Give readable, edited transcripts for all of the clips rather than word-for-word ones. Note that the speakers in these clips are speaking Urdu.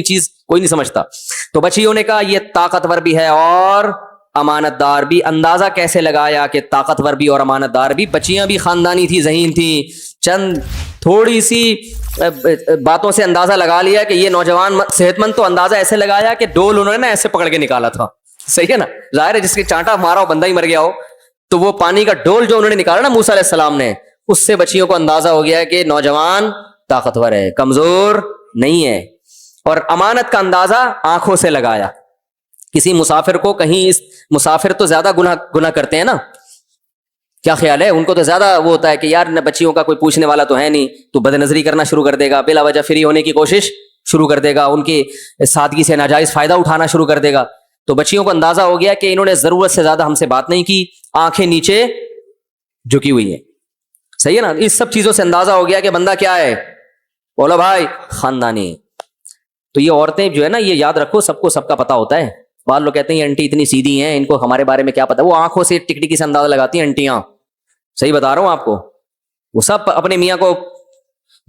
چیز کوئی نہیں سمجھتا. تو بچیوں نے کہا یہ طاقتور بھی ہے اور امانت دار بھی. اندازہ کیسے لگایا کہ طاقتور بھی اور امانت دار بھی؟ بچیاں بھی خاندانی تھی, ذہین تھی, چند تھوڑی سی باتوں سے اندازہ لگا لیا کہ یہ نوجوان صحت مند. تو اندازہ ایسے لگایا کہ ڈول انہوں نے نا ایسے پکڑ کے نکالا تھا, صحیح ہے نا, ظاہر ہے جس کے چانٹا مارا ہو بندہ ہی مر گیا ہو, تو وہ پانی کا ڈول جو انہوں نے نکالا نا موسیٰ علیہ السلام نے, اس سے بچیوں کو اندازہ ہو گیا کہ نوجوان طاقتور ہے, کمزور نہیں ہے. اور امانت کا اندازہ آنکھوں سے لگایا. کسی مسافر کو کہیں, اس مسافر تو زیادہ گناہ کرتے ہیں نا, کیا خیال ہے, ان کو تو زیادہ وہ ہوتا ہے کہ یار نہ بچیوں کا کوئی پوچھنے والا تو ہے نہیں, تو بد نظری کرنا شروع کر دے گا, بلا وجہ فری ہونے کی کوشش شروع کر دے گا, ان کی سادگی سے ناجائز فائدہ اٹھانا شروع کر دے گا. تو بچیوں کو اندازہ ہو گیا کہ انہوں نے ضرورت سے زیادہ ہم سے بات نہیں کی, آنکھیں نیچے جھکی ہوئی ہیں, صحیح ہے نا. اس سب چیزوں سے اندازہ ہو گیا کہ بندہ کیا ہے, بولو بھائی, خاندانی. تو یہ عورتیں جو ہے نا, یہ یاد رکھو, سب کو سب کا پتہ ہوتا ہے. بعض لوگ کہتے ہیں یہ انٹی اتنی سیدھی ہیں, ان کو ہمارے بارے میں کیا پتا. وہ آنکھوں سے ٹکٹکی سے اندازہ لگاتی ہیں انٹیاں, صحیح بتا رہا ہوں آپ کو. وہ سب اپنے میاں کو,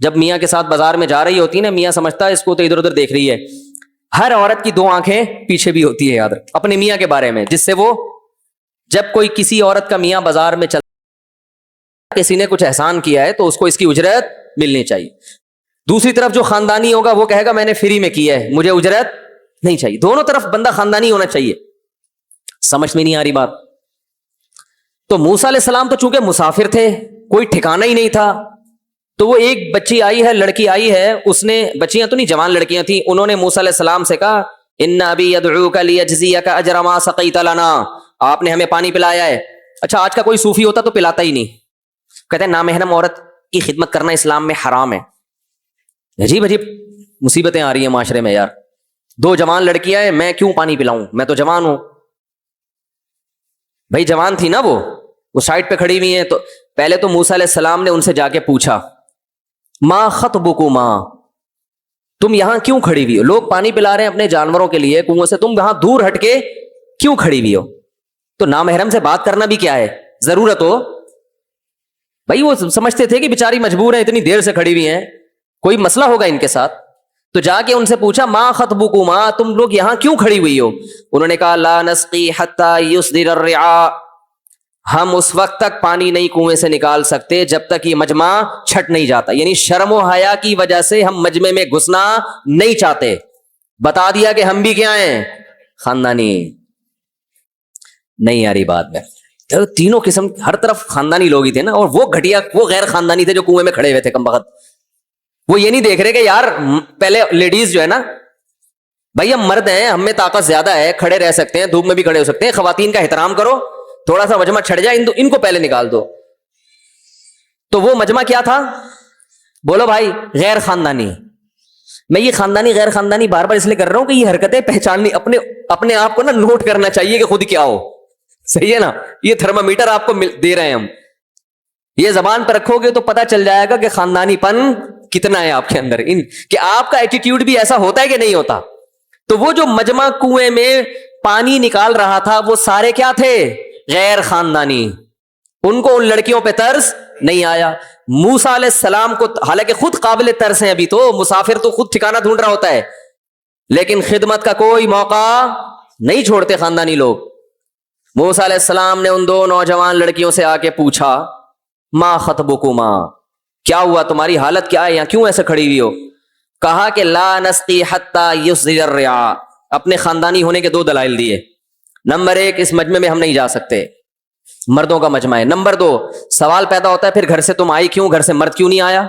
جب میاں کے ساتھ بازار میں جا رہی ہوتی ہے نا, میاں سمجھتا ہے اس کو تو ادھر ادھر دیکھ رہی ہے. ہر عورت کی 2 آنکھیں پیچھے بھی ہوتی ہے, یاد رکھ اپنے میاں کے بارے میں, جس سے وہ جب کوئی کسی عورت کا میاں بازار میں چل, کسی نے کچھ احسان کیا ہے تو اس کو اس کی اجرت ملنی چاہیے. دوسری طرف جو خاندانی ہوگا وہ کہے گا میں نے فری میں کیا ہے, مجھے اجرت نہیں چاہیے. دونوں طرف بندہ خاندانی ہونا چاہیے. سمجھ میں نہیں آ رہی بات؟ تو موسیٰ علیہ السلام تو چونکہ مسافر تھے, کوئی ٹھکانہ ہی نہیں تھا, تو وہ ایک بچی آئی ہے, لڑکی آئی ہے, اس نے, بچیاں تو نہیں جوان لڑکیاں تھیں, انہوں نے موسیٰ علیہ السلام سے کہا ان ابی یدعوک لیجزیک اجر ما سقیت لنا, آپ نے ہمیں پانی پلایا ہے. اچھا, آج کا کوئی صوفی ہوتا تو پلاتا ہی نہیں, کہتے ہیں نامحرم عورت کی خدمت کرنا اسلام میں حرام ہے. عجیب عجیب مصیبتیں آ رہی ہیں معاشرے میں یار. 2 جوان لڑکیاں ہیں, میں کیوں پانی پلاؤں, میں تو جوان ہوں. بھائی جوان تھی نا وہ سائڈ پہ کھڑی ہوئی ہیں. تو پہلے تو موسیٰ علیہ السلام نے ان سے جا کے پوچھا ما خطبکما, تم یہاں کیوں کھڑی ہوئی ہو؟ لوگ پانی پلا رہے ہیں اپنے جانوروں کے لیے کنویں سے, تم یہاں دور ہٹ کے کیوں کھڑی ہوئی ہو؟ تو نامحرم سے بات کرنا بھی کیا ہے, ضرورت ہو. بھائی وہ سمجھتے تھے کہ بیچاری مجبور ہیں, اتنی دیر سے کھڑی ہوئی ہیں, کوئی مسئلہ ہوگا ان کے ساتھ. تو جا کے ان سے پوچھا ما خطبکما, تم لوگ یہاں کیوں کھڑی ہوئی ہو؟ انہوں نے کہا لا نسقی حتی یصدر الرعاء, ہم اس وقت تک پانی نہیں کنویں سے نکال سکتے جب تک یہ مجمع چھٹ نہیں جاتا. یعنی شرم و حیا کی وجہ سے ہم مجمع میں گھسنا نہیں چاہتے. بتا دیا کہ ہم بھی کیا ہیں, خاندانی. نہیں آ رہی بات میں, تینوں قسم ہر طرف خاندانی لوگ ہی تھے نا. اور وہ گھٹیا, وہ غیر خاندانی تھے جو کنویں میں کھڑے ہوئے تھے کم بخت. وہ یہ نہیں دیکھ رہے کہ یار پہلے لیڈیز جو ہے نا, بھائی ہم مرد ہیں, ہم میں طاقت زیادہ ہے, کھڑے رہ سکتے ہیں, دھوپ میں بھی کھڑے ہو سکتے ہیں, خواتین کا احترام کرو, تھوڑا سا مجمع چھٹ جائے, ان کو پہلے نکال دو. تو وہ مجمع کیا تھا, بولو بھائی, غیر خاندانی. میں یہ خاندانی غیر خاندانی بار بار اس لیے کر رہا ہوں کہ یہ حرکتیں پہچاننی, اپنے آپ کو نا نوٹ کرنا چاہیے کہ خود کیا ہو, صحیح ہے نا. یہ تھرمامیٹر آپ کو دے رہے ہیں ہم, یہ زبان پر رکھو گے تو پتہ چل جائے گا کہ خاندانی پن کتنا ہے آپ کے اندر, کہ آپ کا ایٹیٹیوڈ بھی ایسا ہوتا ہے کہ نہیں ہوتا. تو وہ جو مجمع کنویں میں پانی نکال رہا تھا وہ سارے کیا تھے, غیر خاندانی. ان کو ان لڑکیوں پہ ترس نہیں آیا. موسیٰ علیہ السلام کو حالانکہ خود قابل ترس ہیں, ابھی تو مسافر تو خود ٹھکانہ ڈھونڈ رہا ہوتا ہے, لیکن خدمت کا کوئی موقع نہیں چھوڑتے خاندانی لوگ. موسیٰ علیہ السلام نے ان 2 نوجوان لڑکیوں سے آ کے پوچھا ما خطبکما, کیا ہوا, تمہاری حالت کیا ہے, یہاں کیوں ایسے کھڑی ہوئی ہو؟ کہا کہ لا نسقی حتی یصدر الرعاء. اپنے خاندانی ہونے کے 2 دلائل دیے. نمبر 1, اس مجمع میں ہم نہیں جا سکتے, مردوں کا مجمع ہے. نمبر 2, سوال پیدا ہوتا ہے پھر گھر سے تم آئی کیوں, گھر سے مرد کیوں نہیں آیا؟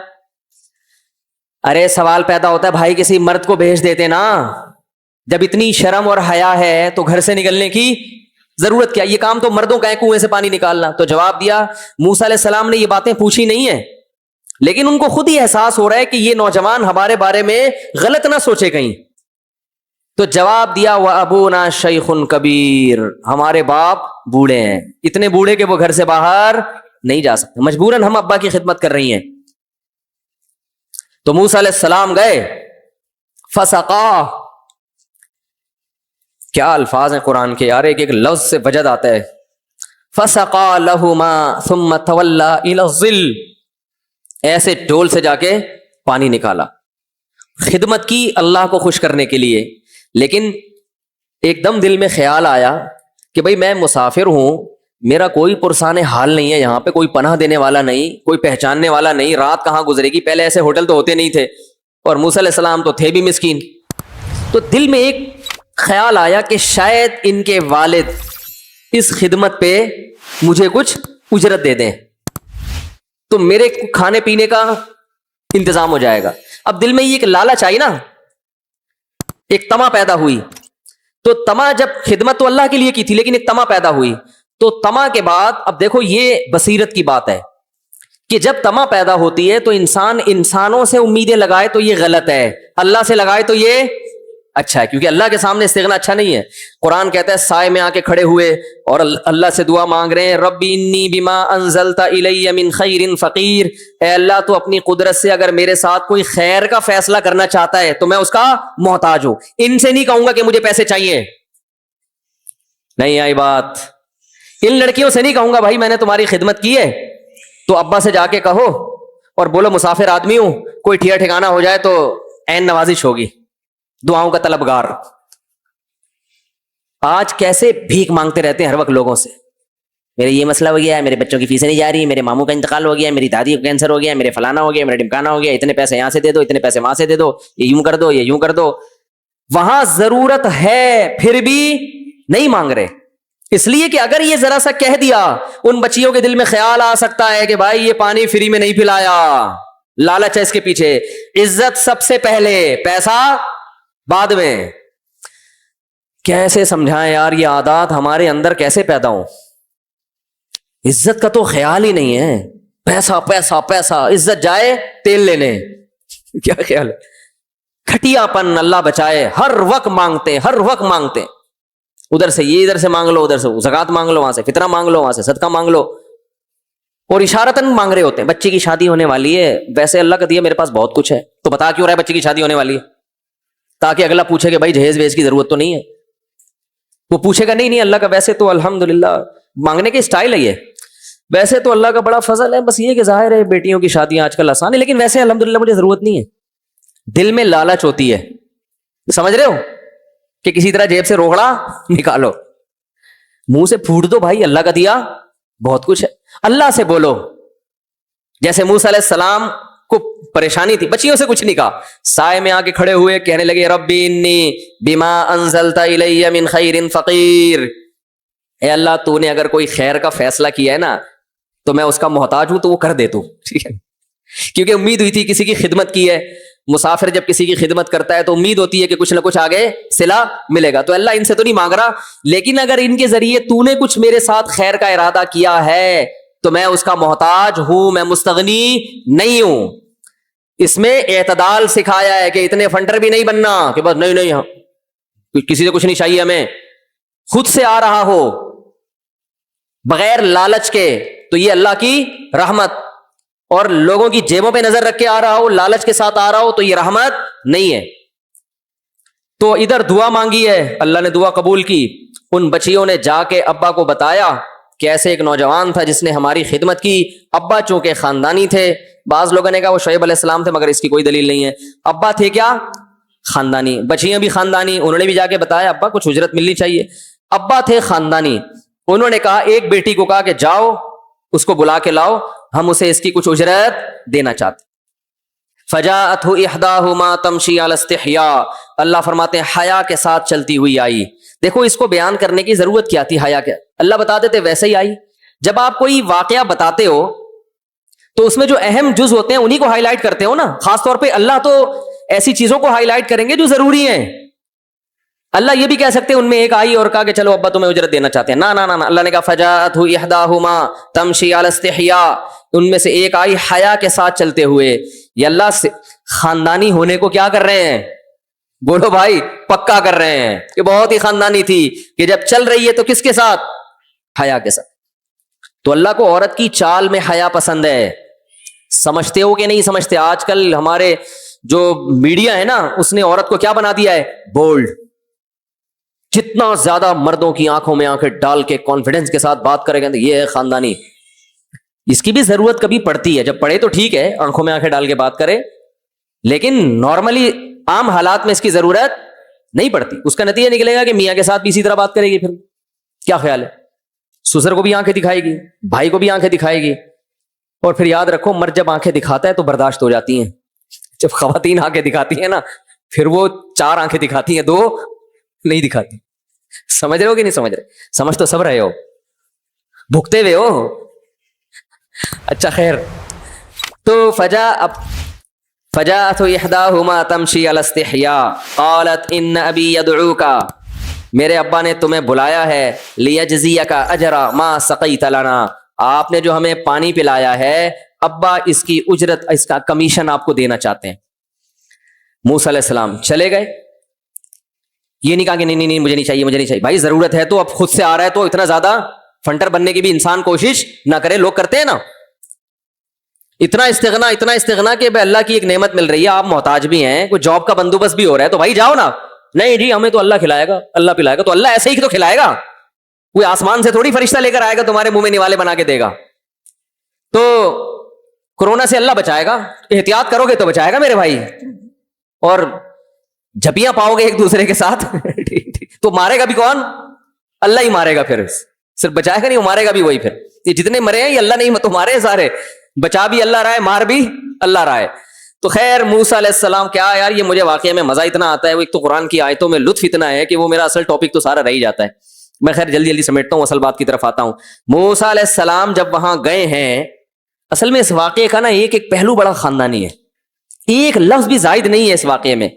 ارے سوال پیدا ہوتا ہے بھائی کسی مرد کو بھیج دیتے نا, جب اتنی شرم اور حیا ہے تو گھر سے نکلنے کی ضرورت کیا, یہ کام تو مردوں کا ہے کنویں سے پانی نکالنا. تو جواب دیا, موسیٰ علیہ السلام نے یہ باتیں پوچھی نہیں ہیں, لیکن ان کو خود ہی احساس ہو رہا ہے کہ یہ نوجوان ہمارے بارے میں غلط نہ سوچے کہیں. تو جواب دیا وَأَبُونَا شَيْخٌ کبیر, ہمارے باپ بوڑھے ہیں, اتنے بوڑھے کہ وہ گھر سے باہر نہیں جا سکتے, مجبوراً ہم ابا کی خدمت کر رہی ہیں. تو موسیٰ علیہ السلام گئے, فسقا, کیا الفاظ ہیں قرآن کے یار, ایک ایک لفظ سے وجد آتا ہے. فسقا لهما ثم تولى الى الظل, ایسے ڈول سے جا کے پانی نکالا. خدمت کی اللہ کو خوش کرنے کے لیے، لیکن ایک دم دل میں خیال آیا کہ بھئی میں مسافر ہوں، میرا کوئی پرسان حال نہیں ہے، یہاں پہ کوئی پناہ دینے والا نہیں، کوئی پہچاننے والا نہیں، رات کہاں گزرے گی؟ پہلے ایسے ہوٹل تو ہوتے نہیں تھے، اور موسیٰ علیہ السلام تو تھے بھی مسکین. تو دل میں ایک خیال آیا کہ شاید ان کے والد اس خدمت پہ مجھے کچھ اجرت دے دیں تو میرے کھانے پینے کا انتظام ہو جائے گا. اب دل میں یہ ایک لالچ آئی نا، ایک تما پیدا ہوئی. تو تما جب خدمت تو اللہ کے لیے کی تھی، لیکن ایک تما پیدا ہوئی. تو تما کے بعد اب دیکھو یہ بصیرت کی بات ہے کہ جب تما پیدا ہوتی ہے تو انسان انسانوں سے امیدیں لگائے تو یہ غلط ہے، اللہ سے لگائے تو یہ اچھا ہے، کیونکہ اللہ کے سامنے استغنا اچھا نہیں ہے. قرآن کہتا ہے سائے میں آ کے کھڑے ہوئے اور اللہ سے دعا مانگ رہے ہیں، ربی انی بما انزلت الی من خیر فقیر، اے اللہ تو اپنی قدرت سے اگر میرے ساتھ کوئی خیر کا فیصلہ کرنا چاہتا ہے تو میں اس کا محتاج ہوں. ان سے نہیں کہوں گا کہ مجھے پیسے چاہیے، نہیں آئی بات. ان لڑکیوں سے نہیں کہوں گا بھائی میں نے تمہاری خدمت کی ہے تو ابا سے جا کے کہو اور بولو مسافر آدمی ہوں، کوئی ٹھیا ٹھکانہ ہو جائے تو عین نوازش ہوگی، دعاؤں کا طلبگار. آج کیسے بھیک مانگتے رہتے ہیں ہر وقت لوگوں سے، میرے یہ مسئلہ ہو گیا ہے، میرے بچوں کی فیسیں نہیں جا رہی، میرے ماموں کا انتقال ہو گیا، میری دادی کا کینسر ہو گیا، میرے فلانا ہو گیا، میرے ڈمکانا ہو گیا، اتنے پیسے یہاں سے دے دو، اتنے پیسے وہاں سے دے دو، یہ یوں کر دو، یہ یوں کر دو. وہاں ضرورت ہے پھر بھی نہیں مانگ رہے، اس لیے کہ اگر یہ ذرا سا کہہ دیا ان بچیوں کے دل میں خیال آ سکتا ہے کہ بھائی یہ پانی فری میں نہیں پلایا، لالچ ہے اس کے پیچھے. عزت سب سے پہلے، پیسہ بعد میں. کیسے سمجھائیں یار یہ عادات ہمارے اندر کیسے پیدا ہوں؟ عزت کا تو خیال ہی نہیں ہے، پیسہ پیسہ پیسہ، عزت جائے تیل لینے، کیا خیال ہے؟ کھٹیا پن اللہ بچائے، ہر وقت مانگتے، ہر وقت مانگتے، ادھر سے یہ ادھر سے مانگ لو، ادھر سے زکات مانگ لو، وہاں سے فطرہ مانگ لو، وہاں سے صدقہ مانگ لو، اور اشارتاً مانگ رہے ہوتے ہیں. بچے کی شادی ہونے والی ہے، ویسے اللہ کا دیا میرے پاس بہت کچھ ہے، تو بتا کیوں رہا ہے بچے کی شادی ہونے والی ہے؟ تاکہ اگلا پوچھے کہ بھائی جہیز ویز کی ضرورت تو نہیں ہے. وہ پوچھے گا نہیں اللہ کا ویسے تو الحمدللہ، مانگنے کے اسٹائل ہے یہ، ویسے تو اللہ کا بڑا فضل ہے، بس یہ کہ ظاہر ہے بیٹیوں کی شادیاں آج کل آسان ہے، لیکن ویسے الحمدللہ مجھے ضرورت نہیں ہے. دل میں لالچ ہوتی ہے، سمجھ رہے ہو کہ کسی طرح جیب سے روکڑا نکالو، منہ سے پھوٹ دو بھائی اللہ کا دیا بہت کچھ ہے. اللہ سے بولو، جیسے موسیٰ علیہ السلام کو پریشانی تھی، بچیوں سے کچھ نہیں کہا، سائے میں آ کے کھڑے ہوئے کہنے لگے ربی انی بما انزلت الی من خیر فقیر، اے اللہ تو نے اگر کوئی خیر کا فیصلہ کیا ہے نا تو میں اس کا محتاج ہوں، تو وہ کر دے تو، ٹھیک ہے؟ کیونکہ امید ہوئی تھی کسی کی خدمت کی ہے، مسافر جب کسی کی خدمت کرتا ہے تو امید ہوتی ہے کہ کچھ نہ کچھ آگے صلہ ملے گا. تو اللہ ان سے تو نہیں مانگ رہا، لیکن اگر ان کے ذریعے تو نے کچھ میرے ساتھ خیر کا ارادہ کیا ہے تو میں اس کا محتاج ہوں، میں مستغنی نہیں ہوں. اس میں اعتدال سکھایا ہے کہ اتنے فنڈر بھی نہیں بننا کہ بس نہیں کسی سے کچھ نہیں چاہیے، ہمیں خود سے آ رہا ہو بغیر لالچ کے تو یہ اللہ کی رحمت، اور لوگوں کی جیبوں پہ نظر رکھ کے آ رہا ہو، لالچ کے ساتھ آ رہا ہو تو یہ رحمت نہیں ہے. تو ادھر دعا مانگی ہے، اللہ نے دعا قبول کی. ان بچیوں نے جا کے ابا کو بتایا کہ ایسے ایک نوجوان تھا جس نے ہماری خدمت کی. ابا چونکہ خاندانی تھے، بعض لوگوں نے کہا وہ شعیب علیہ السلام تھے، مگر اس کی کوئی دلیل نہیں ہے. ابا تھے کیا؟ خاندانی. بچیاں بھی خاندانی، انہوں نے بھی جا کے بتایا ابا کچھ اجرت ملنی چاہیے. ابا تھے خاندانی، انہوں نے کہا ایک بیٹی کو کہا کہ جاؤ اس کو بلا کے لاؤ، ہم اسے اس کی کچھ اجرت دینا چاہتے. فجاءته احداهما تمشي على استحياء، اللہ فرماتے ہیں حیا کے ساتھ چلتی ہوئی آئی. دیکھو اس کو بیان کرنے کی ضرورت کیا تھی؟ حیا کے اللہ بتا دیتے ویسے ہی آئی. جب آپ کوئی واقعہ بتاتے ہو تو اس میں جو اہم جز ہوتے ہیں انہی کو ہائی لائٹ کرتے ہو نا. خاص طور پہ اللہ تو ایسی چیزوں کو ہائی لائٹ کریں گے جو ضروری ہیں. اللہ یہ بھی کہہ سکتے ہیں ان میں ایک آئی اور کہا کہ چلو ابا تمہیں اجرت دینا چاہتے ہیں، نہ اللہ نے کہا فجاءته احداهما تمشي على استحياء، ان میں سے ایک آئی حیا کے ساتھ چلتے ہوئے. یہ اللہ سے خاندانی ہونے کو کیا کر رہے ہیں؟ بولو بھائی پکا کر رہے ہیں کہ بہت ہی خاندانی تھی کہ جب چل رہی ہے تو کس کے ساتھ؟ حیا کے ساتھ. تو اللہ کو عورت کی چال میں حیا پسند ہے. سمجھتے ہو کہ نہیں سمجھتے؟ آج کل ہمارے جو میڈیا ہے نا اس نے عورت کو کیا بنا دیا ہے؟ بولڈ. جتنا زیادہ مردوں کی آنکھوں میں آنکھیں ڈال کے کانفیڈنس کے ساتھ بات کرے گا یہ ہے خاندانی. اس کی بھی ضرورت کبھی پڑتی ہے، جب پڑے تو ٹھیک ہے آنکھوں میں آنکھیں ڈال کے بات کرے، لیکن نارملی عام حالات میں اس کی ضرورت نہیں پڑتی. اس کا نتیجہ نکلے گا کہ میاں کے ساتھ بھی اسی طرح بات کرے گی. پھر کیا خیال ہے؟ سسر کو بھی آنکھیں دکھائے گی, بھائی کو بھی آنکھیں دکھائے گی. اور پھر یاد رکھو, مرد جب آنکھیں دکھاتا ہے تو برداشت ہو جاتی ہیں. جب خواتین آنکھیں دکھاتی ہیں نا, پھر وہ 4 آنکھیں دکھاتی ہیں, 2 نہیں دکھاتی. سمجھ رہے ہو کہ نہیں سمجھ رہے؟ سمجھ تو سب رہے ہو, بھگتے ہوئے ہو. اچھا خیر, تو فجاءت احداهما تمشي على استحياء قالت ان ابي يدعوك, میرے ابا نے تمہیں بلایا ہے, لیجزیک اجر ما سقیت لنا, آپ نے جو ہمیں پانی پلایا ہے, ابا اس کی اجرت, اس کا کمیشن آپ کو دینا چاہتے ہیں. موسیٰ علیہ السلام چلے گئے. یہ نہیں کہا کہ نہیں مجھے نہیں چاہیے, مجھے نہیں چاہیے. بھائی ضرورت ہے تو اب خود سے آ رہا ہے تو اتنا زیادہ فنٹر بننے کی بھی انسان کوشش نہ کرے. لوگ کرتے ہیں نا, اتنا استغنا کہ بھائی اللہ کی ایک نعمت مل رہی ہے, آپ محتاج بھی ہیں, کوئی جاب کا بندوبست بھی ہو رہا ہے, تو بھائی جاؤ نا. نہیں جی ہمیں تو اللہ کھلائے گا, اللہ پلائے گا. تو اللہ ایسے ہی تو کھلائے گا, کوئی آسمان سے تھوڑی فرشتہ لے کر آئے گا تمہارے منہ میں نوالے بنا کے دے گا. تو کورونا سے اللہ بچائے گا, احتیاط کرو گے تو بچائے گا میرے بھائی. اور جھپیاں پاؤ گے ایک دوسرے کے ساتھ تو مارے گا بھی کون؟ اللہ ہی مارے گا. پھر صرف بچائے گا نہیں, وہ مارے گا بھی وہی. پھر یہ جتنے مرے ہیں یہ اللہ نہیں تو مارے ہیں سارے, بچا بھی اللہ رہا ہے, مار بھی اللہ رہا ہے. تو خیر موسیٰ علیہ السلام, کیا یار یہ مجھے واقعہ میں مزہ اتنا آتا ہے, وہ ایک تو قرآن کی آیتوں میں لطف اتنا ہے کہ وہ میرا اصل ٹاپک تو سارا رہ ہی جاتا ہے. میں خیر جلدی سمیٹتا ہوں, اصل بات کی طرف آتا ہوں. موسیٰ علیہ السلام جب وہاں گئے ہیں, اصل میں اس واقعے کا نا ایک پہلو بڑا خاندانی ہے, ایک لفظ بھی زائد نہیں ہے اس واقعے میں.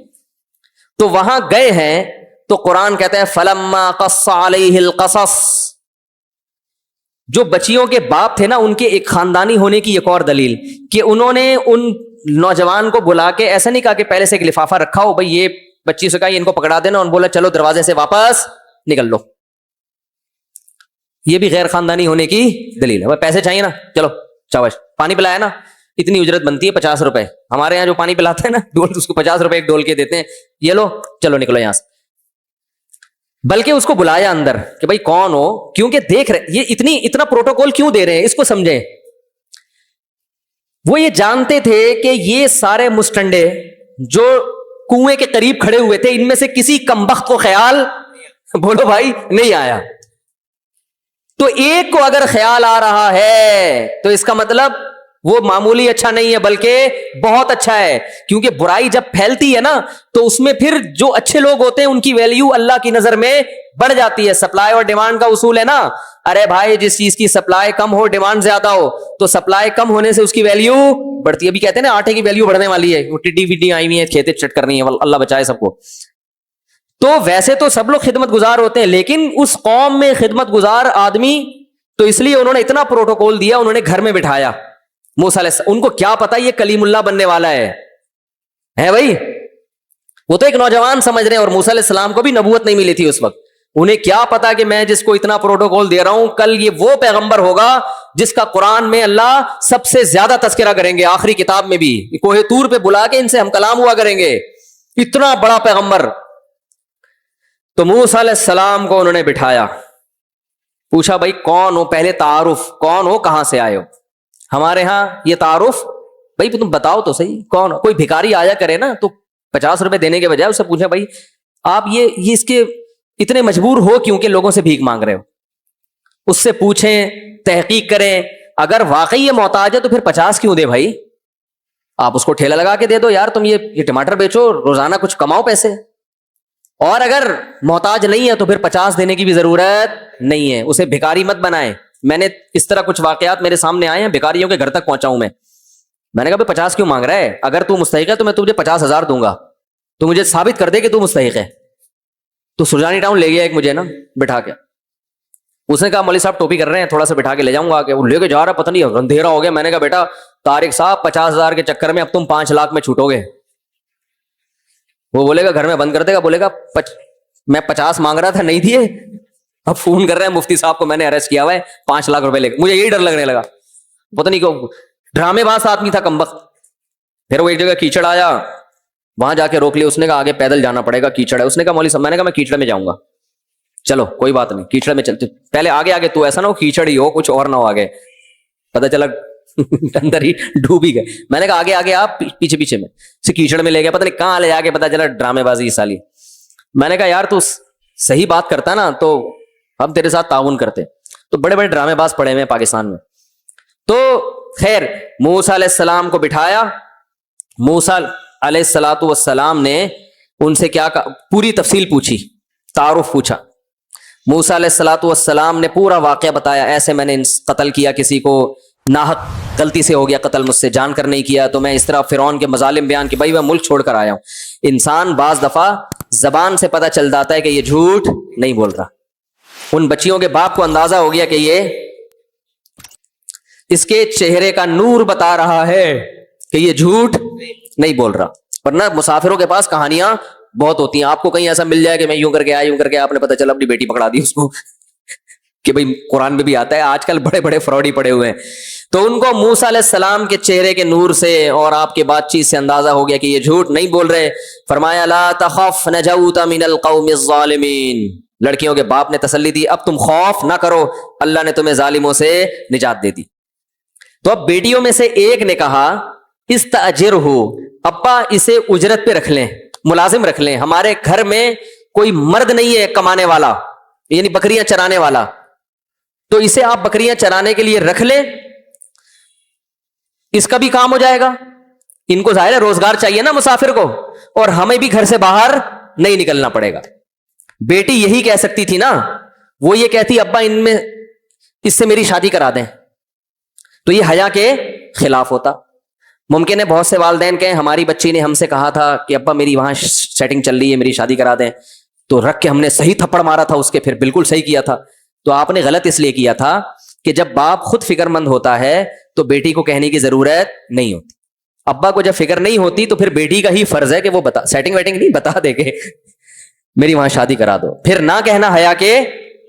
تو وہاں گئے ہیں تو قرآن کہتا ہے فلما قص علیہ القصص, جو بچیوں کے باپ تھے نا, ان کے ایک خاندانی ہونے کی ایک اور دلیل کہ انہوں نے ان نوجوان کو بلا کے ایسا نہیں کہا کہ پہلے سے ایک لفافہ رکھا ہو, بھائی یہ بچی سے کہا ان کو پکڑا دینا, اور بولا چلو دروازے سے واپس نکل لو. یہ بھی غیر خاندانی ہونے کی دلیل ہے. بھائی پیسے چاہیے نا, چلو چاوش پانی پلایا نا, اتنی اجرت بنتی ہے 50 روپے. ہمارے یہاں جو پانی پلاتے ہیں نا ڈول, اس کو 50 روپے ایک ڈول کے دیتے ہیں, یہ لو چلو نکلو یہاں سے. بلکہ اس کو بلایا اندر کہ بھائی کون ہو, کیونکہ دیکھ رہے یہ اتنا پروٹوکول کیوں دے رہے ہیں, اس کو سمجھیں. وہ یہ جانتے تھے کہ یہ سارے مسٹنڈے جو کنویں کے قریب کھڑے ہوئے تھے, ان میں سے کسی کمبخت کو خیال, بولو بھائی, نہیں آیا. تو ایک کو اگر خیال آ رہا ہے تو اس کا مطلب وہ معمولی اچھا نہیں ہے بلکہ بہت اچھا ہے. کیونکہ برائی جب پھیلتی ہے نا تو اس میں پھر جو اچھے لوگ ہوتے ہیں ان کی ویلیو اللہ کی نظر میں بڑھ جاتی ہے. سپلائی اور ڈیمانڈ کا اصول ہے نا, ارے بھائی جس چیز کی سپلائی کم ہو ڈیمانڈ زیادہ ہو تو سپلائی کم ہونے سے اس کی ویلیو بڑھتی ہے. ابھی کہتے ہیں نا آٹے کی ویلیو بڑھنے والی ہے, وہ ٹڈی وڈی آئی ہوئی ہیں کھیتے چٹ کرنی ہے, اللہ بچائے سب کو. تو ویسے تو سب لوگ خدمت گزار ہوتے ہیں, لیکن اس قوم میں خدمت گزار آدمی, تو اس لیے انہوں نے اتنا پروٹوکول دیا, انہوں نے گھر میں بٹھایا موسیٰ علیہ السلام. ان کو کیا پتا یہ کلیم اللہ بننے والا ہے بھائی, وہ تو ایک نوجوان سمجھ رہے ہیں, اور موسیٰ علیہ السلام کو بھی نبوت نہیں ملی تھی اس وقت. انہیں کیا پتا کہ میں جس کو اتنا پروٹوکول دے رہا ہوں کل یہ وہ پیغمبر ہوگا جس کا قرآن میں اللہ سب سے زیادہ تذکرہ کریں گے, آخری کتاب میں بھی کوہ طور پہ بلا کے ان سے ہم کلام ہوا کریں گے, اتنا بڑا پیغمبر. تو موسیٰ علیہ السلام کو انہوں نے بٹھایا, پوچھا بھائی کون ہو, پہلے تعارف, کون ہو, کہاں سے آئے ہو. ہمارے ہاں یہ تعارف, بھائی تم بتاؤ تو صحیح کون ہو. کوئی بھکاری آیا کرے نا تو 50 روپے دینے کے بجائے اس سے پوچھیں بھائی آپ یہ اس کے اتنے مجبور ہو کیوں کہ لوگوں سے بھیک مانگ رہے ہو. اس سے پوچھیں, تحقیق کریں, اگر واقعی یہ محتاج ہے تو پھر 50 کیوں دے بھائی, آپ اس کو ٹھیلا لگا کے دے دو, یار تم یہ ٹماٹر بیچو, روزانہ کچھ کماؤ پیسے. اور اگر محتاج نہیں ہے تو پھر 50 دینے کی بھی ضرورت نہیں ہے, اسے بھکاری مت بنائیں. میں نے اس طرح کچھ واقعات میرے سامنے آئے ہیں, بھکاریوں کے گھر تک پہنچا ہوں میں نے کہا 50 کیوں مانگ رہا ہے, اگر تو مستحق ہے تو میں تجھے 50,000 دوں گا, تو مجھے ثابت کر دے کہ تو مستحق ہے. تو سرجانی ٹاؤن لے گیا ایک مجھے نا بٹھا کے, اس نے کہا مولوی صاحب ٹوپی کر رہے ہیں, تھوڑا سا بٹھا کے لے جاؤں گا. کہ وہ لے کے جا رہا, پتہ نہیں اندھیرا ہو گیا. میں نے کہا بیٹا طارق صاحب 50,000 کے چکر میں اب تم 5 لاکھ میں چھوٹو گے. وہ بولے گا گھر میں بند کر دے گا, بولے گا میں 50 مانگ رہا تھا نہیں دیے, اب فون کر رہے ہیں مفتی صاحب کو میں نے اریسٹ کیا ہوا ہے 5 لاکھ روپے لے کے. مجھے یہی ڈر لگنے لگا, پتہ نہیں کیوں, ڈرامے باز آدمی تھا کمبخت. پھر وہ ایک جگہ کیچڑ آیا, وہاں جا کے روک لیا. اس نے کہا آگے پیدل جانا پڑے گا, کیچڑ ہے. اس نے کہا مولوی صاحب, میں نے کہا میں کیچڑ میں جاؤں گا, چلو کوئی بات نہیں کیچڑ میں چلتے, پہلے آگے تو ایسا نہ ہو کیچڑ ہی ہو کچھ اور نہ ہو, آگے پتہ چلا اندر ہی ڈوب ہی گئے. میں نے کہا آگے آگے آپ, پیچھے پیچھے میں سے کیچڑ میں لے گیا, پتہ نہیں کہاں لے جا کے پتا چلا ڈرامے بازی سالی. میں نے کہا یار تو صحیح بات کرتا نا تو ہم تیرے ساتھ تعاون کرتے. تو بڑے بڑے ڈرامے باز پڑے ہوئے پاکستان میں. تو خیر موسیٰ علیہ السلام کو بٹھایا. موسیٰ علیہ السلام نے ان سے کیا پوری تفصیل پوچھی, تعارف پوچھا. موسیٰ علیہ السلام نے پورا واقعہ بتایا, ایسے میں نے قتل کیا کسی کو, ناحق غلطی سے ہو گیا قتل, مجھ سے جان کر نہیں کیا, تو میں اس طرح فرعون کے مظالم بیان کہ بھائی میں ملک چھوڑ کر آیا ہوں. انسان بعض دفعہ زبان سے پتہ چل جاتا ہے کہ یہ جھوٹ نہیں بول رہا. ان بچیوں کے باپ کو اندازہ ہو گیا کہ یہ اس کے چہرے کا نور بتا رہا ہے کہ یہ جھوٹ نہیں بول رہا. ورنہ مسافروں کے پاس کہانیاں بہت ہوتی ہیں, آپ کو کہیں ایسا مل جائے کہ میں یوں کر کے آیا, یوں کر کے آپ نے پتہ چلا اپنی بیٹی پکڑا دی اس کو کہ بھئی قرآن میں بھی آتا ہے. آج کل بڑے بڑے فراڈی پڑے ہوئے ہیں. تو ان کو موسیٰ علیہ السلام کے چہرے کے نور سے اور آپ کے بات چیت سے اندازہ ہو گیا کہ یہ جھوٹ نہیں بول رہے. فرمایا لا تخف نجوت من القوم الظالمین. لڑکیوں کے باپ نے تسلی دی, اب تم خوف نہ کرو, اللہ نے تمہیں ظالموں سے نجات دے دی. تو اب بیٹیوں میں سے ایک نے کہا استاجرہ, ابا اسے اجرت پہ رکھ لیں, ملازم رکھ لیں, ہمارے گھر میں کوئی مرد نہیں ہے کمانے والا, یعنی بکریاں چرانے والا, تو اسے آپ بکریاں چرانے کے لیے رکھ لیں, اس کا بھی کام ہو جائے گا. ان کو ظاہر ہے روزگار چاہیے نا مسافر کو, اور ہمیں بھی گھر سے باہر نہیں نکلنا پڑے گا. بیٹی یہی کہہ سکتی تھی نا, وہ یہ کہتی ابا ان میں اس سے میری شادی کرا دیں, تو یہ حیا کے خلاف ہوتا. ممکن ہے بہت سے والدین کہیں ہماری بچی نے ہم سے کہا تھا کہ ابا میری وہاں سیٹنگ چل رہی ہے, میری شادی کرا دیں, تو رکھ کے ہم نے صحیح تھپڑ مارا تھا اس کے, پھر بالکل صحیح کیا تھا. تو آپ نے غلط اس لیے کیا تھا کہ جب باپ خود فکر مند ہوتا ہے تو بیٹی کو کہنے کی ضرورت نہیں ہوتی. ابا کو جب فکر نہیں ہوتی تو پھر بیٹی کا ہی فرض ہے کہ وہ بتا, سیٹنگ ویٹنگ نہیں, بتا دے کہ میری وہاں شادی کرا دو, پھر نہ کہنا حیا کے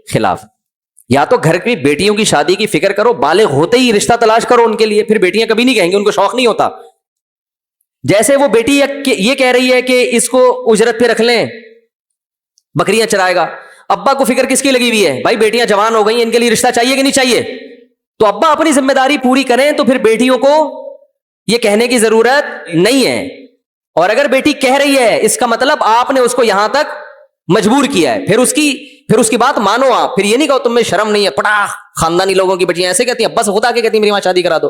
خلاف. یا تو گھر کی بیٹیوں کی شادی کی فکر کرو, بالغ ہوتے ہی رشتہ تلاش کرو ان کے لیے, پھر بیٹیاں کبھی نہیں کہیں گی, ان کو شوق نہیں ہوتا. جیسے وہ بیٹی یہ کہہ رہی ہے کہ اس کو اجرت پہ رکھ لیں, بکریاں چرائے گا, ابا کو فکر کس کی لگی ہوئی ہے, بھائی بیٹیاں جوان ہو گئی ہیں, ان کے لیے رشتہ چاہیے کہ نہیں چاہیے. تو ابا اپنی ذمہ داری پوری کریں تو پھر بیٹیوں کو یہ کہنے کی ضرورت نہیں ہے. اور اگر بیٹی کہہ رہی ہے اس کا مطلب آپ نے اس کو یہاں تک مجبور کیا ہے, پھر اس کی بات مانو آپ. پھر یہ نہیں کہو تم میں شرم نہیں ہے, پٹا خاندانی لوگوں کی بیٹیاں ایسے کہتی ہیں, ابا سے خود آ کے کہتی ہیں میری وہاں شادی کرا دو.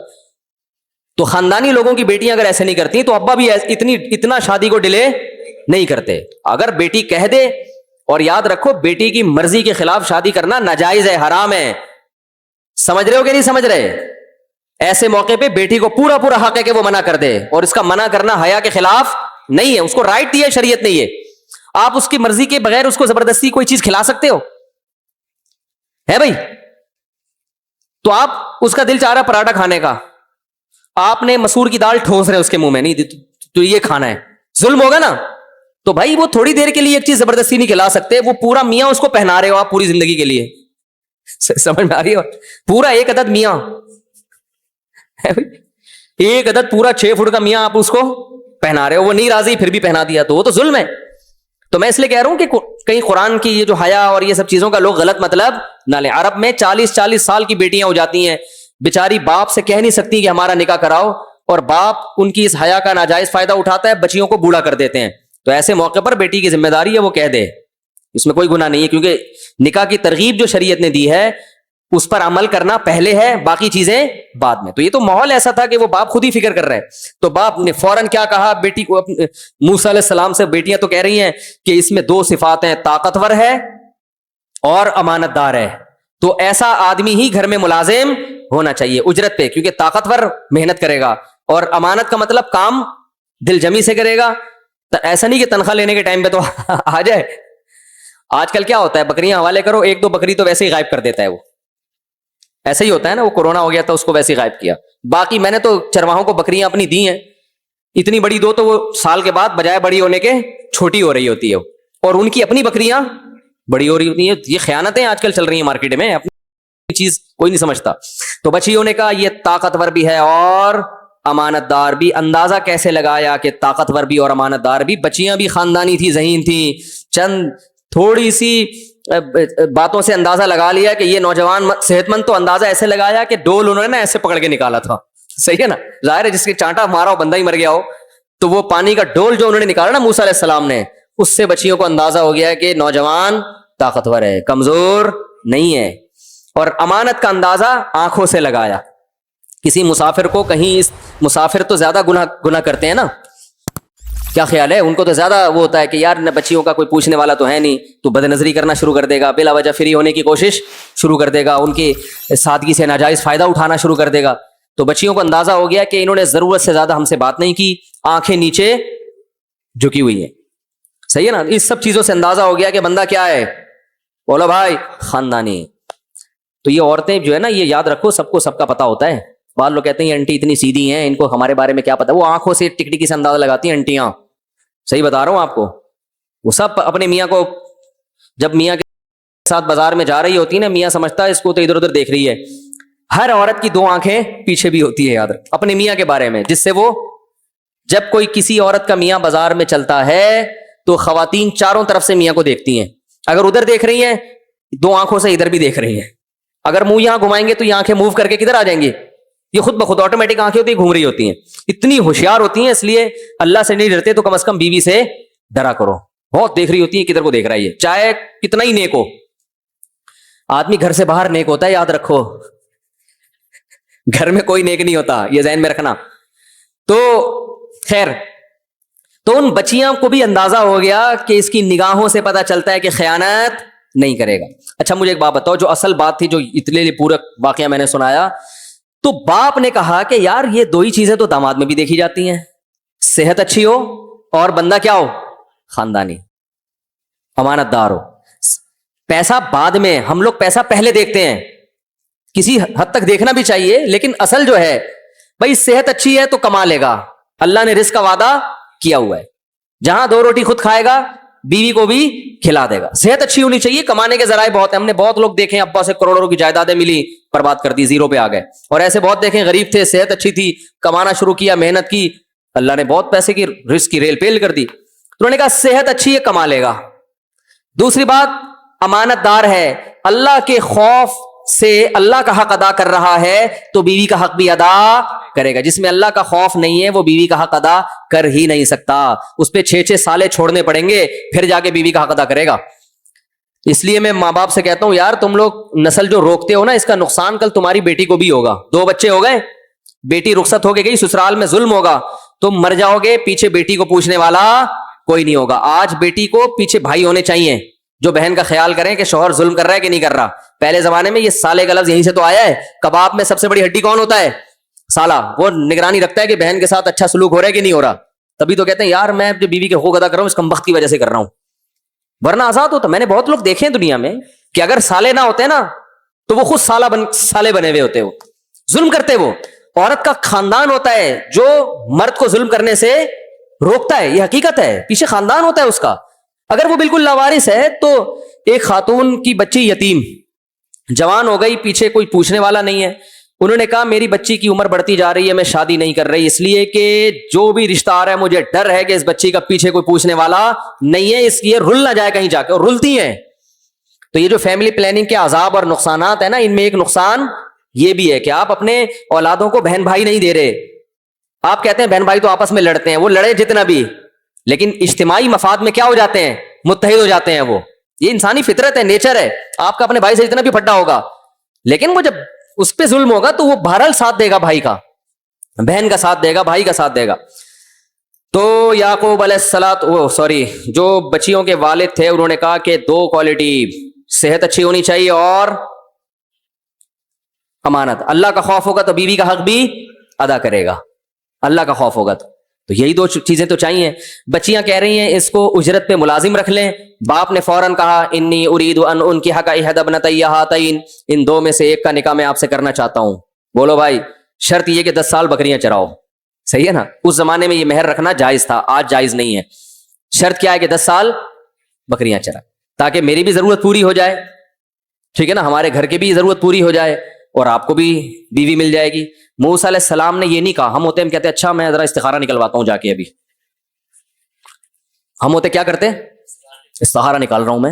تو خاندانی لوگوں کی بیٹیاں اگر ایسے نہیں کرتی تو ابا بھی اتنا شادی کو ڈیلے نہیں کرتے. اگر بیٹی کہہ دے, اور یاد رکھو بیٹی کی مرضی کے خلاف شادی کرنا ناجائز ہے, حرام ہے. سمجھ رہے ہو کہ نہیں سمجھ رہے؟ ایسے موقع پہ بیٹی کو پورا پورا حق ہے کہ وہ منع کر دے, اور اس کا منع کرنا حیا کے خلاف نہیں ہے, اس کو رائٹ دی ہے شریعت نے. یہ آپ اس کی مرضی کے بغیر اس کو زبردستی کوئی چیز کھلا سکتے ہو ہے بھائی؟ تو آپ اس کا دل چاہ رہا پراٹھا کھانے کا, آپ نے مسور کی دال ٹھوس رہے اس کے منہ میں, نہیں تو یہ کھانا ہے, ظلم ہوگا نا. تو بھائی وہ تھوڑی دیر کے لیے ایک چیز زبردستی نہیں کھلا سکتے, وہ پورا میاں اس کو پہنا رہے ہو آپ پوری زندگی کے لیے. سمجھ میں آ رہی ہے؟ پورا ایک عدد میاں, ایک عدد پورا 6 فٹ کا میاں آپ اس کو پہنا رہے ہو, وہ نہیں راضی پھر بھی پہنا دیا, تو وہ تو ظلم ہے. تو میں اس لیے کہہ رہا ہوں کہ کہیں قرآن کی یہ جو حیا اور یہ سب چیزوں کا لوگ غلط مطلب نہ لیں. عرب میں 40-40 سال کی بیٹیاں ہو جاتی ہیں, بیچاری باپ سے کہہ نہیں سکتی کہ ہمارا نکاح کراؤ, اور باپ ان کی اس حیا کا ناجائز فائدہ اٹھاتا ہے, بچیوں کو بوڑھا کر دیتے ہیں. تو ایسے موقع پر بیٹی کی ذمہ داری ہے وہ کہہ دے, اس میں کوئی گناہ نہیں ہے, کیونکہ نکاح کی ترغیب جو شریعت نے دی ہے اس پر عمل کرنا پہلے ہے, باقی چیزیں بعد میں. تو یہ تو ماحول ایسا تھا کہ وہ باپ خود ہی فکر کر رہے, تو باپ نے فوراً کیا کہا بیٹی کو, موسیٰ علیہ السلام سے بیٹیاں تو کہہ رہی ہیں کہ اس میں 2 صفات ہیں, طاقتور ہے اور امانت دار ہے. تو ایسا آدمی ہی گھر میں ملازم ہونا چاہیے اجرت پہ, کیونکہ طاقتور محنت کرے گا, اور امانت کا مطلب کام دل جمی سے کرے گا. ایسا نہیں کہ تنخواہ لینے کے ٹائم پہ تو آ جائے. آج کل کیا ہوتا ہے, بکریاں حوالے کرو, 1-2 بکری تو ویسے ہی غائب کر دیتا ہے. وہ ایسا ہی ہوتا ہے نا, وہ کورونا ہو گیا تھا اس کو ویسے ہی غائب کیا. باقی میں نے تو چرواہوں کو بکریاں اپنی دی ہیں, اتنی بڑی 2 تو وہ سال کے بعد بجائے بڑی ہونے کے چھوٹی ہو رہی ہوتی ہے, اور ان کی اپنی بکریاں بڑی ہو رہی ہوتی ہیں. یہ خیانتیں آج کل چل رہی ہیں مارکیٹ میں, اپنی چیز کوئی نہیں سمجھتا. تو بچیوں نے کہا یہ طاقتور بھی ہے اور امانت دار بھی. اندازہ کیسے لگایا کہ طاقتور بھی اور امانت دار بھی؟ بچیاں بھی خاندانی تھی, ذہین تھی, چند تھوڑی سی باتوں سے اندازہ لگا لیا کہ یہ نوجوان صحت مند. تو اندازہ ایسے لگایا کہ ڈول انہوں نے نا ایسے پکڑ کے نکالا تھا, صحیح ہے نا, ظاہر ہے جس کے چانٹا مارا ہو بندہ ہی مر گیا ہو. تو وہ پانی کا ڈول جو انہوں نے نکالا نا موسیٰ علیہ السلام نے, اس سے بچیوں کو اندازہ ہو گیا کہ نوجوان طاقتور ہے, کمزور نہیں ہے. اور امانت کا اندازہ آنکھوں سے لگایا. کسی مسافر کو کہیں, مسافر تو زیادہ گناہ کرتے ہیں نا, کیا خیال ہے, ان کو تو زیادہ وہ ہوتا ہے کہ یار بچیوں کا کوئی پوچھنے والا تو ہے نہیں, تو بد نظری کرنا شروع کر دے گا, بلا وجہ فری ہونے کی کوشش شروع کر دے گا, ان کی سادگی سے ناجائز فائدہ اٹھانا شروع کر دے گا. تو بچیوں کو اندازہ ہو گیا کہ انہوں نے ضرورت سے زیادہ ہم سے بات نہیں کی, آنکھیں نیچے جھکی ہوئی ہیں. صحیح ہے نا, اس سب چیزوں سے اندازہ ہو گیا کہ بندہ کیا ہے, بولو بھائی, خاندانی. تو یہ عورتیں جو ہے نا, یہ یاد رکھو سب کو سب کا پتہ ہوتا ہے. بعض لوگ کہتے ہیں یہ انٹی اتنی سیدھی ہیں, ان کو ہمارے بارے میں کیا پتا. وہ آنکھوں سے ٹکٹکی سے اندازہ لگاتی ہیں انٹیاں, صحیح بتا رہا ہوں آپ کو. وہ سب اپنے میاں کو, جب میاں کے ساتھ بازار میں جا رہی ہوتی ہے نا, میاں سمجھتا ہے اس کو تو ادھر ادھر دیکھ رہی ہے. ہر عورت کی دو آنکھیں پیچھے بھی ہوتی ہے, یاد رکھ اپنے میاں کے بارے میں, جس سے وہ جب کوئی کسی عورت کا میاں بازار میں چلتا ہے تو خواتین چاروں طرف سے میاں کو دیکھتی ہیں. اگر ادھر دیکھ رہی ہیں, دو آنکھوں سے ادھر بھی دیکھ رہی ہیں. اگر منہ یہاں گھمائیں گے تو یہ آنکھیں موو کر کے کدھر آ جائیں گی, یہ خود بخود آٹومیٹک آنکھیں ہوتی ہیں, گھوم رہی ہوتی ہیں. اتنی ہوشیار ہوتی ہیں, اس لیے اللہ سے نہیں ڈرتے تو کم از کم بیوی سے ڈرا کرو. بہت دیکھ رہی ہوتی ہے کدھر کو دیکھ رہا ہے یہ, چاہے کتنا ہی نیک ہو. آدمی گھر سے باہر نیک ہوتا ہے, یاد رکھو, گھر میں کوئی نیک نہیں ہوتا, یہ ذہن میں رکھنا. تو خیر, تو ان بچیاں کو بھی اندازہ ہو گیا کہ اس کی نگاہوں سے پتہ چلتا ہے کہ خیانت نہیں کرے گا. اچھا مجھے ایک بات بتاؤ, جو اصل بات تھی, جو اتنے پورا واقعہ میں نے سنایا, تو باپ نے کہا کہ یار یہ دو ہی چیزیں تو داماد میں بھی دیکھی جاتی ہیں, صحت اچھی ہو اور بندہ کیا ہو, خاندانی, امانت دار ہو. پیسہ بعد میں, ہم لوگ پیسہ پہلے دیکھتے ہیں, کسی حد تک دیکھنا بھی چاہیے, لیکن اصل جو ہے بھائی صحت اچھی ہے تو کما لے گا, اللہ نے رزق کا وعدہ کیا ہوا ہے, جہاں دو روٹی خود کھائے گا بیوی کو بھی کھلا دے گا. صحت اچھی ہونی چاہیے, کمانے کے ذرائع بہت ہیں, ہم نے بہت لوگ دیکھے ابا سے کروڑوں کی جائیدادیں ملی, برباد کر دی, زیرو پہ آ گئے. اور ایسے بہت دیکھیں غریب تھے, صحت اچھی تھی, کمانا شروع کیا, محنت کی, اللہ نے بہت پیسے کی رزق کی ریل پیل کر دی. تو انہوں نے کہا صحت اچھی ہے کما لے گا. دوسری بات, امانت دار ہے, اللہ کے خوف سے اللہ کا حق ادا کر رہا ہے تو بیوی کا حق بھی ادا کرے گا. جس میں اللہ کا خوف نہیں ہے وہ بیوی کا حق ادا کر ہی نہیں سکتا, اس پہ 6 سالے چھوڑنے پڑیں گے پھر جا کے بیوی کا حق ادا کرے گا. اس لیے میں ماں باپ سے کہتا ہوں یار تم لوگ نسل جو روکتے ہو نا, اس کا نقصان کل تمہاری بیٹی کو بھی ہوگا. 2 بچے ہو گئے, بیٹی رخصت ہو کے گئی, سسرال میں ظلم ہوگا, تم مر جاؤ گے, پیچھے بیٹی کو پوچھنے والا کوئی نہیں ہوگا. آج بیٹی کو پیچھے بھائی ہونے چاہیے جو بہن کا خیال کریں کہ شوہر ظلم کر رہا ہے کہ نہیں کر رہا. پہلے زمانے میں یہ سالے کا لفظ یہیں سے تو آیا ہے. کباب میں سب سے بڑی ہڈی کون ہوتا ہے, سالہ. وہ نگرانی رکھتا ہے کہ بہن کے ساتھ اچھا سلوک ہو رہا ہے کہ نہیں ہو رہا. تبھی تو کہتے ہیں یار میں جو بیوی کے حقوق ادا کر رہا ہوں اس کمبخت کی وجہ سے کر رہا ہوں, ورنہ آزاد ہوتا. میں نے بہت لوگ دیکھے ہیں دنیا میں کہ اگر سالے نہ ہوتے نا تو وہ خود سالے بنے ہوئے ہوتے, وہ ظلم کرتے. وہ عورت کا خاندان ہوتا ہے جو مرد کو ظلم کرنے سے روکتا ہے, یہ حقیقت ہے, پیچھے خاندان ہوتا ہے اس کا. اگر وہ بالکل لاوارث ہے تو ایک خاتون کی بچی یتیم جوان ہو گئی, پیچھے کوئی پوچھنے والا نہیں ہے. انہوں نے کہا میری بچی کی عمر بڑھتی جا رہی ہے, میں شادی نہیں کر رہی, اس لیے کہ جو بھی رشتہ آ رہا ہے مجھے ڈر ہے کہ اس بچی کا پیچھے کوئی پوچھنے والا نہیں ہے, اس لیے رل نہ جائے کہیں جا کے. اور رلتی ہیں. تو یہ جو فیملی پلاننگ کے عذاب اور نقصانات ہیں نا, ان میں ایک نقصان یہ بھی ہے کہ آپ اپنے اولادوں کو بہن بھائی نہیں دے رہے. آپ کہتے ہیں بہن بھائی تو آپس میں لڑتے ہیں, وہ لڑے جتنا بھی, لیکن اجتماعی مفاد میں کیا ہو جاتے ہیں, متحد ہو جاتے ہیں. وہ یہ انسانی فطرت ہے, نیچر ہے. آپ کا اپنے بھائی سے جتنا بھی پھڈا ہوگا, لیکن وہ جب اس پہ ظلم ہوگا تو وہ بہرحال ساتھ دے گا, بھائی کا, بہن کا ساتھ دے گا, بھائی کا ساتھ دے گا. تو یعقوب علیہ السلام جو بچیوں کے والد تھے, انہوں نے کہا کہ 2 کوالٹی, صحت اچھی ہونی چاہیے اور امانت. اللہ کا خوف ہوگا تو بیوی کا حق بھی ادا کرے گا, اللہ کا خوف ہوگا تو یہی 2 چیزیں تو چاہیے. بچیاں کہہ رہی ہیں اس کو اجرت پہ ملازم رکھ لیں. باپ نے فوراً کہا انی ارید ان انکحک احدی ابنتی ہاتین, ان 2 میں سے ایک کا نکاح میں آپ سے کرنا چاہتا ہوں. بولو بھائی, شرط یہ کہ 10 سال بکریاں چراؤ. صحیح ہے نا, اس زمانے میں یہ مہر رکھنا جائز تھا, آج جائز نہیں ہے. شرط کیا ہے کہ 10 سال بکریاں چرا, تاکہ میری بھی ضرورت پوری ہو جائے, ٹھیک ہے نا, ہمارے گھر کی بھی ضرورت پوری ہو جائے اور آپ کو بھی بیوی مل جائے گی. موسیٰ علیہ السلام نے یہ نہیں کہا. ہم ہوتے ہم کہتے اچھا میں ذرا استخارہ نکلواتا ہوں جا کے, ابھی ہم ہوتے کیا کرتے, استخارہ نکال رہا ہوں میں.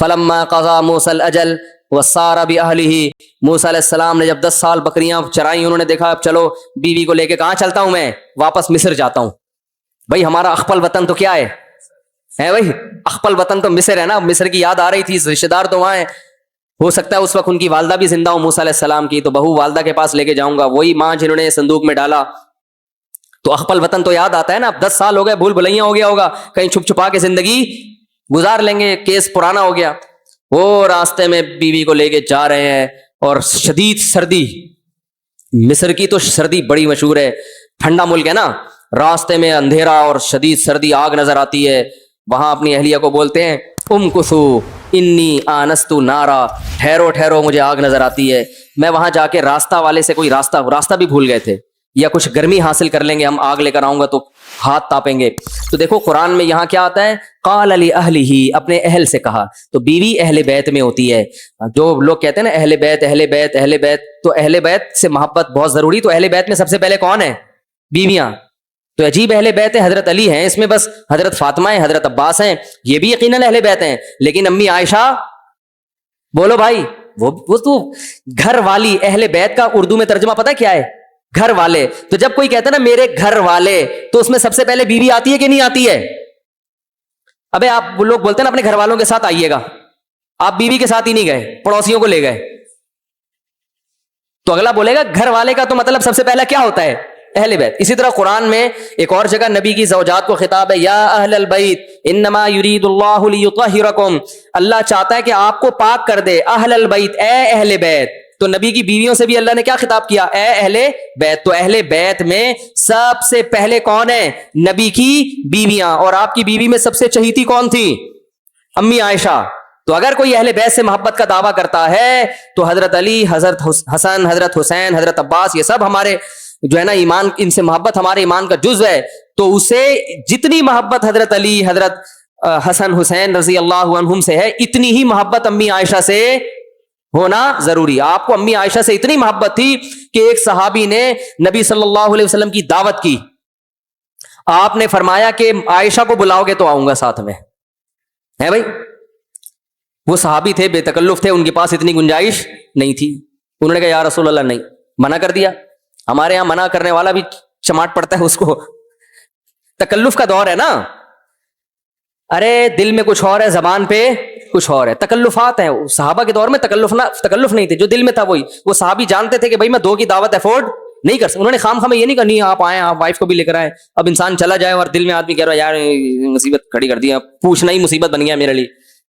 فلما قضا موسى الاجل وسار باهله، موسیٰ علیہ السلام نے جب 10 سال بکریاں چرائیں، انہوں نے دیکھا اب چلو بیوی کو لے کے کہاں چلتا ہوں میں، واپس مصر جاتا ہوں. بھائی ہمارا اخپل وطن تو کیا ہے بھائی، اخپل وطن تو مصر ہے نا. مصر کی یاد آ رہی تھی، رشتے دار تو وہاں ہیں. ہو سکتا ہے اس وقت ان کی والدہ بھی زندہ ہو موسیٰ علیہ السلام کی، تو بہو والدہ کے پاس لے کے جاؤں گا، وہی ماں جنہوں نے صندوق میں ڈالا. تو اخپل وطن تو یاد آتا ہے نا. اب 10 سال ہو گئے، بھول بھلیاں ہو گیا ہوگا، کہیں چھپ چھپا کے زندگی گزار لیں گے، کیس پرانا ہو گیا. وہ راستے میں بیوی کو لے کے جا رہے ہیں اور شدید سردی، مصر کی تو سردی بڑی مشہور ہے، ٹھنڈا ملک ہے نا. راستے میں اندھیرا اور شدید سردی، آگ نظر آتی ہے. وہاں اپنی اہلیہ کو بولتے ہیں امکثو انی آنست نارا، ٹھہرو ٹھہرو مجھے آگ نظر آتی ہے. میں وہاں جا کے راستہ والے سے کوئی راستہ بھی بھول گئے تھے، یا کچھ گرمی حاصل کر لیں گے، ہم آگ لے کر آؤں گا تو ہاتھ تاپیں گے. تو دیکھو قرآن میں یہاں کیا آتا ہے، قال لأہلہ، اپنے اہل سے کہا. تو بیوی اہل بیت میں ہوتی ہے. جو لوگ کہتے ہیں نا اہل بیت اہل بیت اہل بیت، تو اہل بیت سے محبت بہت ضروری. تو اہل بیت میں سب سے پہلے کون ہے؟ بیویاں. تو عجیب اہل بیت ہے، حضرت علی ہیں اس میں، بس حضرت فاطمہ ہیں، حضرت عباس ہیں، یہ بھی یقیناً اہل بیت ہیں. لیکن امی عائشہ، بولو بھائی، وہ تو گھر والی. اہل بیت کا اردو میں ترجمہ پتہ کیا ہے؟ گھر والے. تو جب کوئی کہتا ہے نا میرے گھر والے، تو اس میں سب سے پہلے بیوی آتی ہے کہ نہیں آتی ہے؟ ابے آپ لوگ بولتے ہیں نا اپنے گھر والوں کے ساتھ آئیے گا، آپ بیوی کے ساتھ ہی نہیں گئے، پڑوسیوں کو لے گئے. تو اگلا بولے گا گھر والے کا تو مطلب سب سے پہلا کیا ہوتا ہے؟ اہل بیت. اسی طرح قرآن میں ایک اور جگہ نبی کی زوجات کو خطاب ہے، یا اہل البیت انما یرید اللہ لیطہرکم، اللہ چاہتا ہے کہ آپ کو پاک کر دے. اہل البیت، اے اہل بیت. تو نبی کی بیویوں سے بھی اللہ نے کیا خطاب کیا؟ اے اہل بیت. تو اہل بیت میں سب سے پہلے کون ہے؟ نبی کی بیویاں. اور آپ کی بیوی میں سب سے چہیتی کون تھی؟ امی عائشہ. تو اگر کوئی اہل بیت سے محبت کا دعویٰ کرتا ہے تو حضرت علی، حضرت حسن، حضرت حسین، حضرت عباس، یہ سب ہمارے جو ہے نا ایمان، ان سے محبت ہمارے ایمان کا جزء ہے. تو اسے جتنی محبت حضرت علی، حضرت حسن حسین رضی اللہ عنہم سے ہے، اتنی ہی محبت امی عائشہ سے ہونا ضروری. آپ کو امی عائشہ سے اتنی محبت تھی کہ ایک صحابی نے نبی صلی اللہ علیہ وسلم کی دعوت کی. آپ نے فرمایا کہ عائشہ کو بلاؤ گے تو آؤں گا ساتھ میں. ہے بھائی، وہ صحابی تھے، بے تکلف تھے، ان کے پاس اتنی گنجائش نہیں تھی. انہوں نے کہا یا رسول اللہ، نہیں. منع کر دیا. ہمارے یہاں منع کرنے والا بھی چماٹ پڑتا ہے اس کو. تکلف کا دور ہے نا. ارے دل میں کچھ اور ہے، زبان پہ کچھ اور ہے. تکلفات ہیں. صحابہ کے دور میں تکلف نہیں تھے، جو دل میں تھا وہی. وہ صحابی جانتے تھے کہ بھائی میں 2 کی دعوت افورڈ نہیں کر سکتا. انہوں نے خام خام یہ نہیں کہا نہیں آپ آئیں، آپ وائف کو بھی لے کر آئیں. اب انسان چلا جائے اور دل میں آدمی کہہ رہا ہے یار مصیبت کھڑی کر دی، پوچھنا ہی مصیبت بن گیا میرے لیے.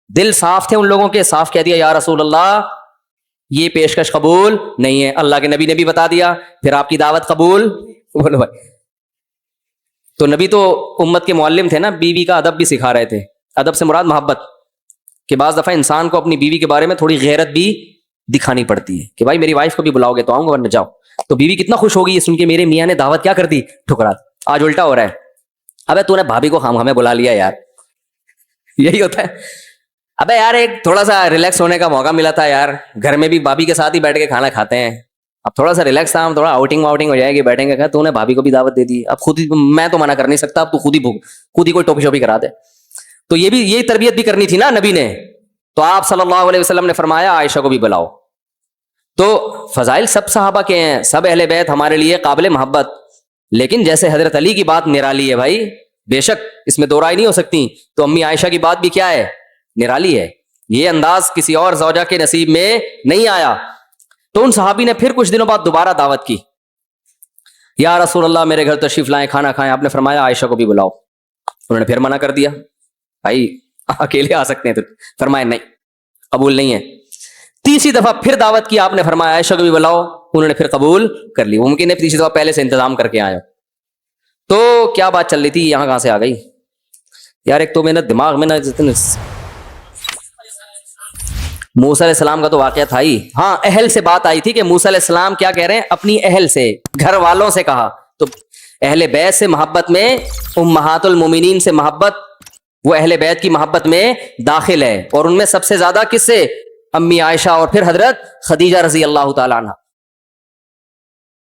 دل صاف تھے ان لوگوں کے، صاف کہہ دیا یا رسول اللہ یہ پیشکش قبول نہیں ہے. اللہ کے نبی نے بھی بتا دیا، پھر آپ کی دعوت قبول. بولو بھائی. تو نبی تو امت کے معلم تھے نا، بیوی کا ادب بھی سکھا رہے تھے. ادب سے مراد محبت. کہ بعض دفعہ انسان کو اپنی بیوی کے بارے میں تھوڑی غیرت بھی دکھانی پڑتی ہے کہ بھائی میری وائف کو بھی بلاؤ گے تو آؤں گا ورنہ جاؤ. تو بیوی کتنا خوش ہوگی یہ سن کے میرے میاں نے دعوت کیا کر دی، ٹھکرا. آج الٹا ہو رہا ہے، ابے تو نے بھابھی کو خام ہمیں بلا لیا یار. یہی ہوتا ہے. ابے یار ایک تھوڑا سا ریلیکس ہونے کا موقع ملا تھا یار، گھر میں بھی بھابھی کے ساتھ ہی بیٹھ کے کھانا کھاتے ہیں، اب تھوڑا سا ریلیکس تھا، ہم تھوڑا آؤٹنگ ہو جائے گی، بیٹھیں گے. تو نے بھابھی کو بھی دعوت دے دی، اب خود ہی میں تو منع کر نہیں سکتا، اب تو خود ہی کوئی ٹوپی شوپی کرا دے. تو یہی تربیت بھی کرنی تھی نا نبی نے. تو آپ صلی اللہ علیہ وسلم نے فرمایا عائشہ کو بھی بلاؤ. تو فضائل سب صحابہ کے ہیں، سب اہل بیت ہمارے لیے قابل محبت. لیکن جیسے حضرت علی کی بات نرالی ہے بھائی، بے شک اس میں دو رائے نہیں ہو سکتی، تو امی عائشہ کی بات بھی کیا ہے، نرالی ہے. یہ انداز کسی اور زوجہ کے نصیب میں نہیں آیا. تو ان صحابی نے پھر کچھ دنوں بعد دوبارہ دعوت کی، یا رسول اللہ میرے گھر تشریف لائیں، کھانا کھائیں. آپ نے فرمایا عائشہ کو بھی بلاؤ. انہوں نے پھر منع کر دیا، بھائی اکیلے آ سکتے ہیں. تو فرمایا نہیں، قبول نہیں ہے. تیسری دفعہ پھر دعوت کی، آپ نے فرمایا عائشہ کو بھی بلاؤ. انہوں نے پھر قبول کر لی. ممکن ہے تیسری دفعہ پہلے سے انتظام کر کے آئے. تو کیا بات چل رہی تھی، یہاں کہاں سے آ گئی یار. ایک تو میرے دماغ میں نا موسیٰ علیہ السلام کا تو واقعہ تھا ہی. ہاں اہل سے بات آئی تھی کہ موسیٰ علیہ السلام کیا کہہ رہے ہیں، اپنی اہل سے، گھر والوں سے کہا. تو اہل بیت سے محبت میں امہات المومنین سے محبت، وہ اہل بیت کی محبت میں داخل ہے. اور ان میں سب سے زیادہ کس سے، امی عائشہ اور پھر حضرت خدیجہ رضی اللہ تعالیٰ عنہ.